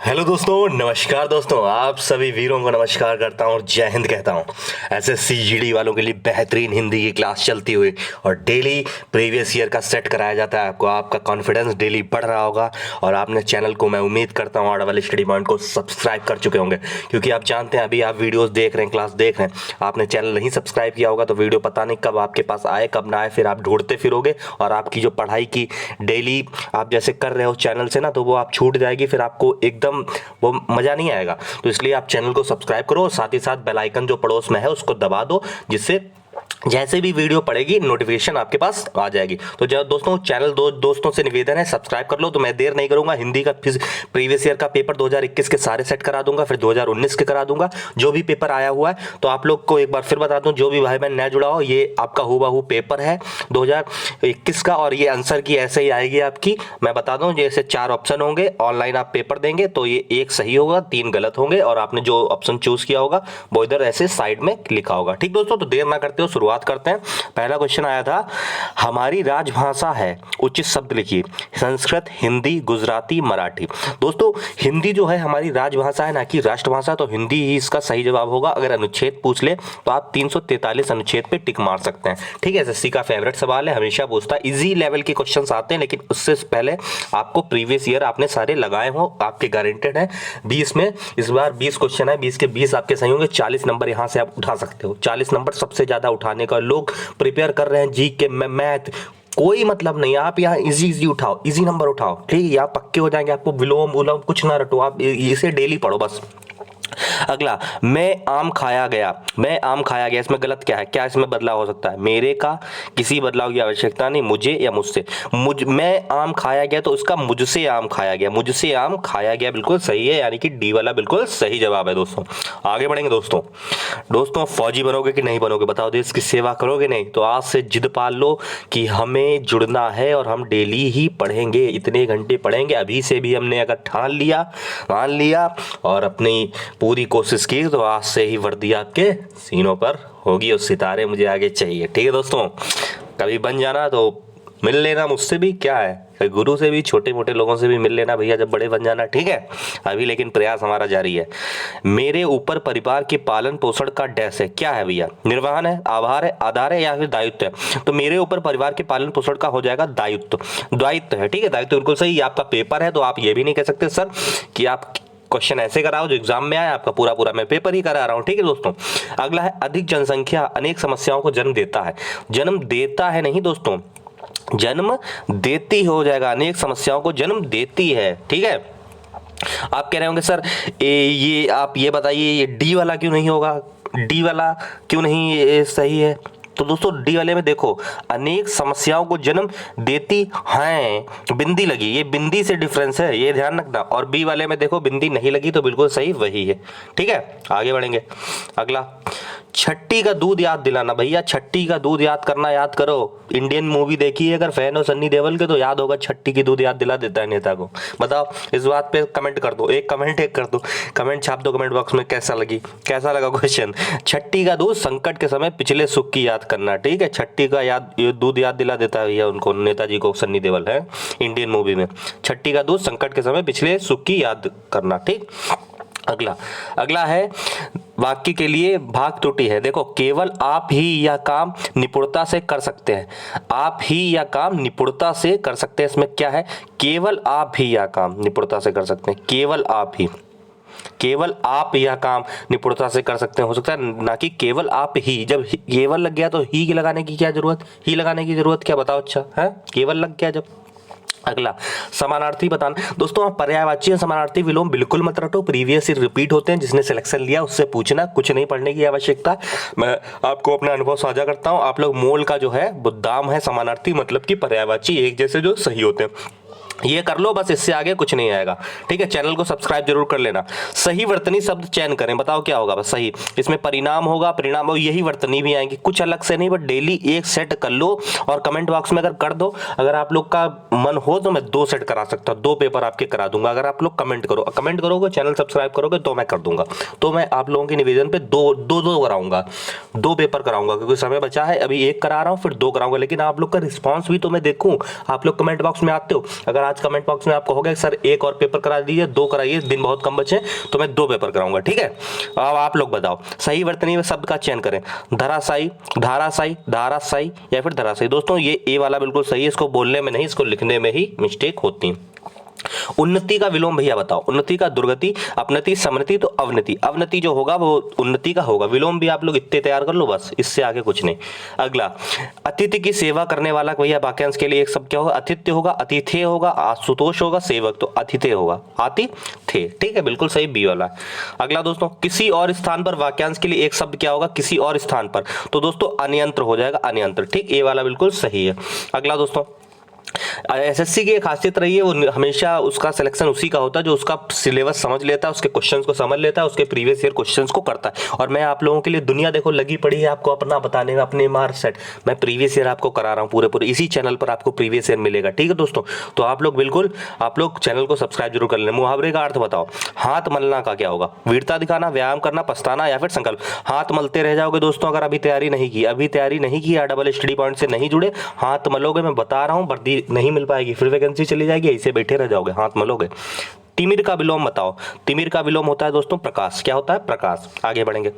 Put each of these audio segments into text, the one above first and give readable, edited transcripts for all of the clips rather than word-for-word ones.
Hello दोस्तों, नमस्कार दोस्तों। आप सभी वीरों को नमस्कार करता हूं और जय हिंद कहता हूं। एसएससी जीडी वालों के लिए बेहतरीन हिंदी की क्लास चलती हुई और डेली प्रीवियस ईयर का सेट कराया जाता है। आपको आपका कॉन्फिडेंस डेली बढ़ रहा होगा और आपने चैनल को, मैं उम्मीद करता हूं, आर्ट वाले स्टडी पॉइंट को सब्सक्राइब कर चुके होंगे, क्योंकि आप जानते हैं अभी आप वीडियोज़ देख रहे हैं, क्लास देख रहे हैं, आपने चैनल नहीं सब्सक्राइब किया होगा तो वीडियो पता नहीं कब आपके पास आए कब ना आए, फिर आप ढूंढते फिरोगे और आपकी जो पढ़ाई की डेली आप जैसे कर रहे हो चैनल से ना, तो वो आप छूट जाएगी, फिर आपको एकदम वो मज़ा नहीं आएगा। तो इसलिए आप चैनल को सब्सक्राइब करो और साथ ही साथ बेल आइकन जो पड़ोस में है उसको दबा दो, जिससे जैसे भी वीडियो पड़ेगी नोटिफिकेशन आपके पास आ जाएगी। तो जब दोस्तों चैनल दोस्तों से निवेदन है सब्सक्राइब कर लो। तो मैं देर नहीं करूंगा, हिंदी का प्रीवियस ईयर का पेपर 2021 के सारे सेट करा दूंगा, फिर 2019 के करा दूंगा, जो भी पेपर आया हुआ है। तो आप लोग को एक बार फिर बता दूं, जो भी भाई बहन नया जुड़ा हो, ये आपका हूबहू पेपर है 2021 का और ये आंसर की ऐसे ही आएगी आपकी। मैं बता दूं, जैसे 4 ऑप्शन होंगे, ऑनलाइन आप पेपर देंगे तो ये 1 सही होगा, 3 गलत होंगे और आपने जो ऑप्शन चूज किया होगा वो इधर ऐसे साइड में लिखा होगा। ठीक दोस्तों, तो देर ना करते हो शुरुआत करते हैं। पहला क्वेश्चन आया था, हमारी राजभाषा है, उचित शब्द लिखिए। संस्कृत, हिंदी, गुजराती, मराठी। दोस्तों हिंदी जो है हमारी राजभाषा है, ना कि राष्ट्रभाषा, तो हिंदी ही इसका सही जवाब होगा। अगर अनुच्छेद पूछ ले तो आप 343 अनुच्छेद पे टिक मार सकते हैं। ठीक है, एसएससी का फेवरेट सवाल है, हमेशा पूछता है, इजी लेवल के क्वेश्चंस आते हैं, लेकिन उससे पहले आपको प्रीवियस ईयर आपने सारे लगाए हो, आपके गारंटेड है। 20 में इस बार 20 क्वेश्चन है, 20 के 20 आपके सही होंगे। 40 नंबर यहाँ से आप उठा सकते हो। 40 नंबर सबसे ज्यादा उठाने का लोग प्रिपेयर कर रहे हैं, जी के मैथ, कोई मतलब नहीं। आप यहाँ इजी उठाओ, इजी नंबर उठाओ, ठीक है, आप पक्के हो जाएंगे। आपको विलोम विलोम कुछ ना रटो, आप इसे डेली पढ़ो बस। अगला, मैं आम खाया गया, मैं आम खाया गया, इसमें गलत क्या है? क्या इसमें बदलाव हो सकता है? मेरे का किसी बदलाव की आवश्यकता नहीं, मुझे या मुझसे। मैं आम खाया गया तो उसका मुझसे आम खाया गया, मुझसे आम खाया गया बिल्कुल सही है, यानी कि डी वाला बिल्कुल सही जवाब है। दोस्तों आगे बढ़ेंगे। दोस्तों फौजी बनोगे कि नहीं बनोगे? बताओ, देश की सेवा करोगे नहीं? तो आज से जिद पाल लो कि हमें जुड़ना है और हम डेली ही पढ़ेंगे, इतने घंटे पढ़ेंगे। अभी से भी हमने अगर मान लिया और अपनी पूरी कोशिश की तो आज से ही वर्दी आपके सीनों पर होगी और सितारे मुझे आगे चाहिए। ठीक है दोस्तों, कभी बन जाना तो मिल लेना मुझसे भी, क्या है, गुरु से भी, छोटे मोटे लोगों से भी मिल लेना भैया जब बड़े बन जाना। ठीक है, अभी लेकिन प्रयास हमारा जारी है। मेरे ऊपर परिवार के पालन पोषण का डैश है, क्या है भैया? निर्वहन है, आभार है, आधार है या फिर दायित्व है? तो मेरे ऊपर परिवार के पालन पोषण का हो जाएगा दायित्व, दायित्व है। ठीक है, दायित्व बिल्कुल सही। आपका पेपर है तो आप ये भी नहीं कह सकते सर कि आप क्वेश्चन ऐसे कराओ जो एग्जाम में आए, आपका पूरा पूरा मैं पेपर ही करा रहा हूं। ठीक है दोस्तों, अगला है, अधिक जनसंख्या अनेक समस्याओं को जन्म देता है। जन्म देता है नहीं दोस्तों, जन्म देती हो जाएगा, अनेक समस्याओं को जन्म देती है। ठीक है, आप कह रहे होंगे सर ये आप ये बताइए, ये डी वाला क्यों नहीं होगा? डी वाला क्यों नहीं ये सही है? तो दोस्तों डी वाले में देखो, अनेक समस्याओं को जन्म देती हैं, बिंदी लगी, ये बिंदी से डिफरेंस है, ये ध्यान रखना। और बी वाले में देखो बिंदी नहीं लगी तो बिल्कुल सही वही है। ठीक है, आगे बढ़ेंगे। अगला, छट्टी का दूध याद दिलाना। भैया छट्टी का दूध याद करना, याद करो। इंडियन मूवी देखी है अगर फैन हो सन्नी देओल के तो याद होगा, छट्टी की दूध याद दिला देता है नेता को। बताओ, इस बात पे कमेंट कर दो, एक कर दो, कमेंट छाप दो कमेंट बॉक्स में, कैसा लगा क्वेश्चन। छट्टी का दूध संकट के समय पिछले सुख की याद करना। ठीक है, छट्टी का दूध याद दिला देता है भैया उनको, नेताजी को, सन्नी देओल है इंडियन मूवी में। छट्टी का दूध संकट के समय पिछले सुख की याद करना। ठीक, अगला है, वाक्य के लिए भाग त्रुटि है। देखो, केवल आप ही यह काम निपुणता से कर सकते हैं, आप ही यह काम निपुणता से कर सकते हैं, इसमें क्या है? केवल आप ही यह काम निपुणता से कर सकते हैं, केवल आप ही, केवल आप यह काम निपुणता से कर सकते हैं, हो सकता है ना कि केवल आप ही। जब केवल लग गया तो ही लगाने की क्या जरूरत, ही लगाने की जरूरत क्या? बताओ। अच्छा है, केवल लग गया जब। अगला, समानार्थी बताना। दोस्तों पर्यायवाची समानार्थी विलोम बिल्कुल मत रटो, प्रीवियस ही रिपीट होते हैं, जिसने सिलेक्शन लिया उससे पूछना, कुछ नहीं पढ़ने की आवश्यकता। मैं आपको अपना अनुभव साझा करता हूं। आप लोग मोल का जो है बुद्दाम है समानार्थी, मतलब कि पर्यायवाची एक जैसे जो सही होते हैं, ये कर लो बस, इससे आगे कुछ नहीं आएगा। ठीक है, चैनल को सब्सक्राइब जरूर कर लेना। सही वर्तनी शब्द चयन करें, बताओ क्या होगा? बस सही, इसमें परिणाम होगा, परिणाम और यही वर्तनी भी आएंगी, कुछ अलग से नहीं, बट डेली एक सेट कर लो और कमेंट बॉक्स में अगर कर दो, अगर आप लोग का मन हो तो मैं 2 सेट करा सकता हूँ, 2 पेपर आपके करा दूंगा। अगर आप लोग कमेंट करोगे, चैनल सब्सक्राइब करोगे तो मैं कर दूंगा। तो मैं आप लोगों के निवेदन पे दो कराऊंगा, 2 पेपर कराऊंगा, क्योंकि समय बचा है। अभी 1 करा रहा हूँ, फिर 2 कराऊंगा, लेकिन आप लोग का रिस्पॉन्स भी तो मैं देखूं। आप लोग कमेंट बॉक्स में आते हो, अगर अगर आज कमेंट बॉक्स में आप कहोगे सर एक और पेपर करा दीजिए, 2 कराइए, दिन बहुत कम बचे, तो मैं 2 पेपर कराऊंगा, ठीक है। अब आप लोग बताओ सही वर्तनी में शब्द का चयन करें, धराशायी, धाराशायी, धाराशायी या फिर धराशायी। दोस्तों ये ए वाला बिल्कुल सही है, इसको बोलने में नहीं, इसको लिखने में ही मिस्टेक होती है। उन्नति का विलोम भैया बताओ, उन्नति का दुर्गति, अपनति, समनति, तो अवनति। अवनति जो होगा वो उन्नति का होगा, विलोम भी आप लोग इतने तैयार कर लो बस, इससे आगे कुछ नहीं। अगला, अतिथि की सेवा करने वाला भैया वाक्यांश के लिए एक शब्द क्या होगा, अतिथ्य होगा, अतिथेय होगा, आशुतोष होगा, सेवक, तो अतिथेय होगा, आतिथेय, ठीक है, बिल्कुल सही बी वाला। अगला दोस्तों, किसी और स्थान पर वाक्यांश के लिए एक शब्द क्या होगा, किसी और स्थान पर, तो दोस्तों अन्यंत्र हो जाएगा, अन्यंत्र, ठीक, ए वाला बिल्कुल सही है। अगला दोस्तों, एसएससी की एक खासियत रही है, वो हमेशा उसका सिलेक्शन उसी का होता है जो उसका सिलेबस समझ लेता है, उसके क्वेश्चंस को समझ लेता है, उसके प्रीवियस ईयर क्वेश्चंस को करता है। और मैं आप लोगों के लिए दुनिया देखो लगी पड़ी है आपको अपना बताने में, अपने मार्क सेट, मैं प्रीवियस ईयर आपको करा रहा हूँ पूरे इसी चैनल पर आपको प्रीवियस ईयर मिलेगा, ठीक है दोस्तों। तो आप लोग बिल्कुल आप लोग चैनल को सब्सक्राइब जरूर कर लें। मुहावरे का अर्थ बताओ, हाथ मलना का क्या होगा, वीरता दिखाना, व्यायाम करना, पछताना या फिर संकल्प। हाथ मलते रह जाओगे दोस्तों अगर अभी तैयारी नहीं की या डबल स्टडी पॉइंट से नहीं जुड़े, हाथ मलोगे, मैं बता रहा हूँ, वर्दी नहीं मिल पाएगी, फिर वैकेंसी चली जाएगी, ऐसे बैठे रह जाओगे, हाथ मलोगे। तिमिर का विलोम बताओ, तिमिर का विलोम होता है दोस्तों प्रकाश, क्या होता है, प्रकाश। आगे बढ़ेंगे,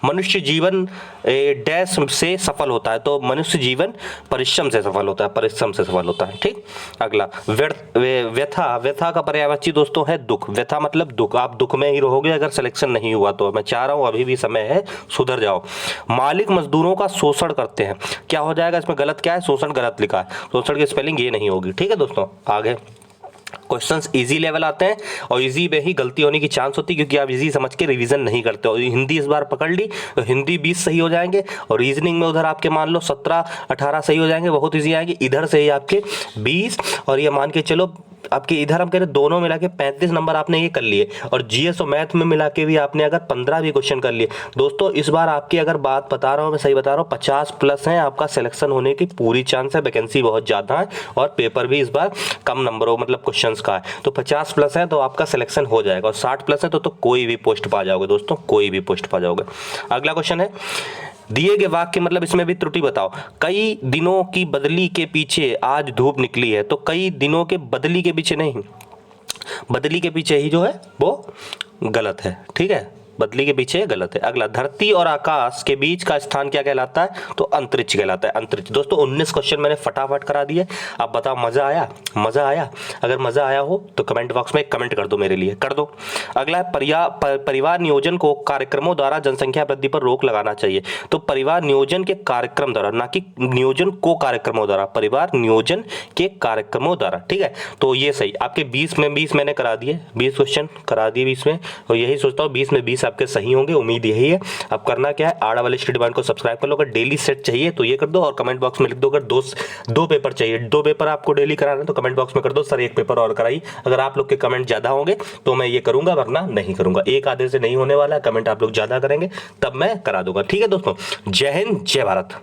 मनुष्य जीवन डैश से सफल होता है, तो मनुष्य जीवन परिश्रम से सफल होता है, परिश्रम से सफल होता है, ठीक। अगला, व्यथा, व्यथा का पर्यायवाची दोस्तों है दुख, व्यथा मतलब दुख, आप दुख में ही रहोगे अगर सिलेक्शन नहीं हुआ तो। मैं चाह रहा हूं अभी भी समय है, सुधर जाओ। मालिक मजदूरों का शोषण करते हैं, क्या हो जाएगा इसमें, गलत क्या है, शोषण गलत लिखा है, शोषण की स्पेलिंग ये नहीं होगी, ठीक है दोस्तों। आगे क्वेश्चंस इजी लेवल आते हैं और इजी में ही गलती होने की चांस होती है क्योंकि आप इजी समझ के रिवीजन नहीं करते हो। हिंदी इस बार पकड़ ली तो हिंदी 20 सही हो जाएंगे और रीजनिंग में उधर आपके मान लो 17-18 सही हो जाएंगे, बहुत इजी आएंगे। इधर से ही आपके 20 और ये मान के चलो आपके इधर हम कह रहे दोनों मिला के 35 नंबर आपने ये कर लिए और जीएस और मैथ में मिला के भी आपने अगर 15 भी क्वेश्चन कर लिए दोस्तों, इस बार आपकी अगर बात बता रहा हूँ मैं, सही बता रहा हूँ, 50 प्लस है, आपका सिलेक्शन होने की पूरी चांस है। वैकेंसी बहुत ज़्यादा है और पेपर भी इस बार कम नंबरों मतलब क्वेश्चंस का है, तो 50 प्लस है तो आपका सिलेक्शन हो जाएगा और 60 प्लस है तो कोई भी पोस्ट पा जाओगे दोस्तों, कोई भी पोस्ट पा जाओगे। अगला क्वेश्चन है, दिए गए वाक्य मतलब इसमें भी त्रुटि बताओ। कई दिनों की बदली के पीछे आज धूप निकली है, तो कई दिनों के बदली के पीछे नहीं, बदली के पीछे ही जो है वो गलत है, ठीक है, बदली के पीछे गलत है। अगला, धरती और आकाश के बीच का स्थान क्या कहलाता है, तो अंतरिक्ष कहलाता है, अंतरिक्ष। दोस्तों 19 क्वेश्चन मैंने फटाफट करा दिए। अब बताओ मजा आया, मजा आया? अगर मजा आया हो तो कमेंट बॉक्स में कमेंट कर दो, मेरे लिए कर दो। अगला है, परिवार नियोजन को कार्यक्रमों द्वारा जनसंख्या वृद्धि पर रोक लगाना चाहिए, तो परिवार नियोजन के कार्यक्रम द्वारा, ना कि नियोजन को कार्यक्रमों द्वारा, परिवार नियोजन के कार्यक्रमों द्वारा, ठीक है। तो ये सही, आपके 20 में 20 मैंने करा दिए, 20 क्वेश्चन करा दिए 20 में, और यही सोचता हूँ 20 में 20 आपके सही होंगे, उम्मीद यही है। अब करना क्या है, आड़ा वाले स्टडी पॉइंट को सब्सक्राइब कर लो, अगर डेली सेट चाहिए तो ये कर दो और कमेंट बॉक्स में लिख दो अगर दो पेपर चाहिए, 2 पेपर आपको डेली कराना है तो कमेंट बॉक्स में कर दो सर 1 पेपर और कराइए। अगर आप लोग के कमेंट ज्यादा होंगे तो मैं ये करूंगा, वरना नहीं करूंगा। एक आधे से नहीं होने वाला है, कमेंट आप लोग ज्यादा करेंगे तब मैं करा दूंगा, ठीक है दोस्तों। जय हिंद, जय भारत।